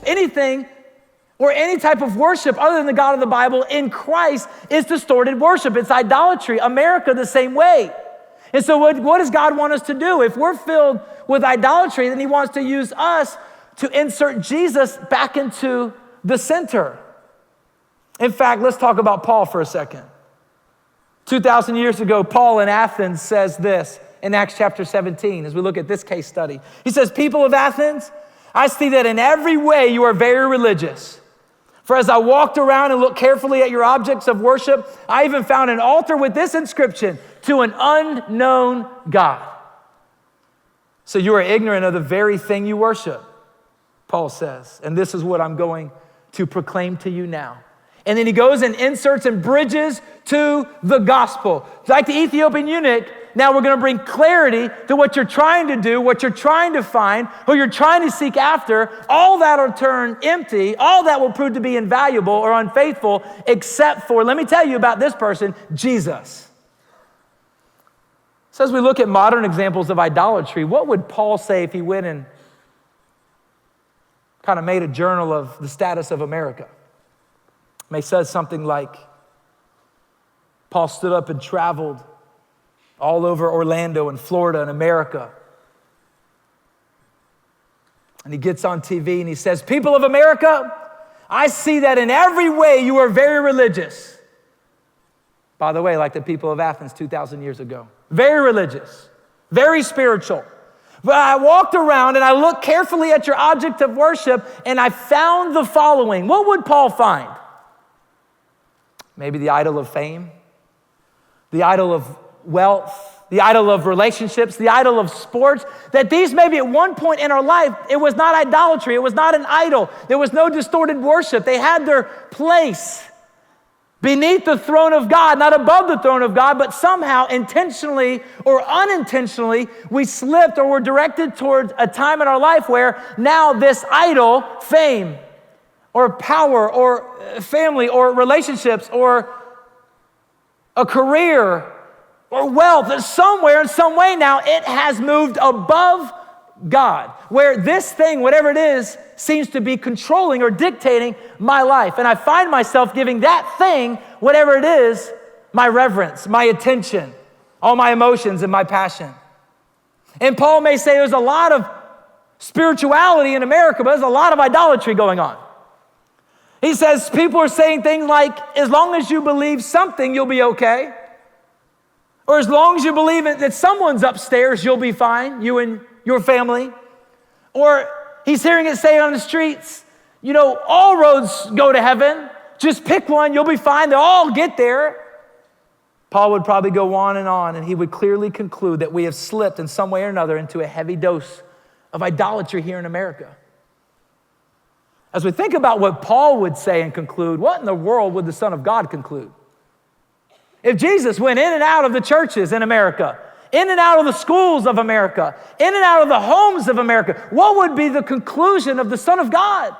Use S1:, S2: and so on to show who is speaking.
S1: anything or any type of worship other than the God of the Bible in Christ is distorted worship. It's idolatry. America the same way. And so what does God want us to do? If we're filled with idolatry, then he wants to use us to insert Jesus back into the center. In fact, let's talk about Paul for a second. 2,000 years ago, Paul in Athens says this in Acts chapter 17, as we look at this case study. He says, people of Athens, I see that in every way you are very religious. For as I walked around and looked carefully at your objects of worship, I even found an altar with this inscription, to an unknown God. So you are ignorant of the very thing you worship, Paul says. And this is what I'm going to proclaim to you now. And then he goes and inserts and bridges to the gospel. Like the Ethiopian eunuch, now we're going to bring clarity to what you're trying to do, what you're trying to find, who you're trying to seek after. All that will turn empty. All that will prove to be invaluable or unfaithful, except for, let me tell you about this person, Jesus. So as we look at modern examples of idolatry, what would Paul say if he went and kind of made a journal of the status of America? He says something like, Paul stood up and traveled all over Orlando and Florida and America. And he gets on TV and he says, people of America, I see that in every way you are very religious. By the way, like the people of Athens 2,000 years ago. Very religious, very spiritual. But I walked around and I looked carefully at your object of worship and I found the following. What would Paul find? Maybe the idol of fame, the idol of wealth, the idol of relationships, the idol of sports, that these maybe at one point in our life, it was not idolatry, it was not an idol, there was no distorted worship. They had their place beneath the throne of God, not above the throne of God, but somehow intentionally or unintentionally, we slipped or were directed toward a time in our life where now this idol, fame or power or family or relationships or a career or wealth, somewhere in some way now it has moved above God, where this thing, whatever it is, seems to be controlling or dictating my life. And I find myself giving that thing, whatever it is, my reverence, my attention, all my emotions and my passion. And Paul may say there's a lot of spirituality in America, but there's a lot of idolatry going on. He says people are saying things like, as long as you believe something, you'll be okay. Or as long as you believe that someone's upstairs, you'll be fine, you and your family. Or he's hearing it say on the streets, you know, all roads go to heaven. Just pick one, you'll be fine. They'll all get there. Paul would probably go on, and he would clearly conclude that we have slipped in some way or another into a heavy dose of idolatry here in America. As we think about what Paul would say and conclude, what in the world would the Son of God conclude? If Jesus went in and out of the churches in America, in and out of the schools of America, in and out of the homes of America, what would be the conclusion of the Son of God?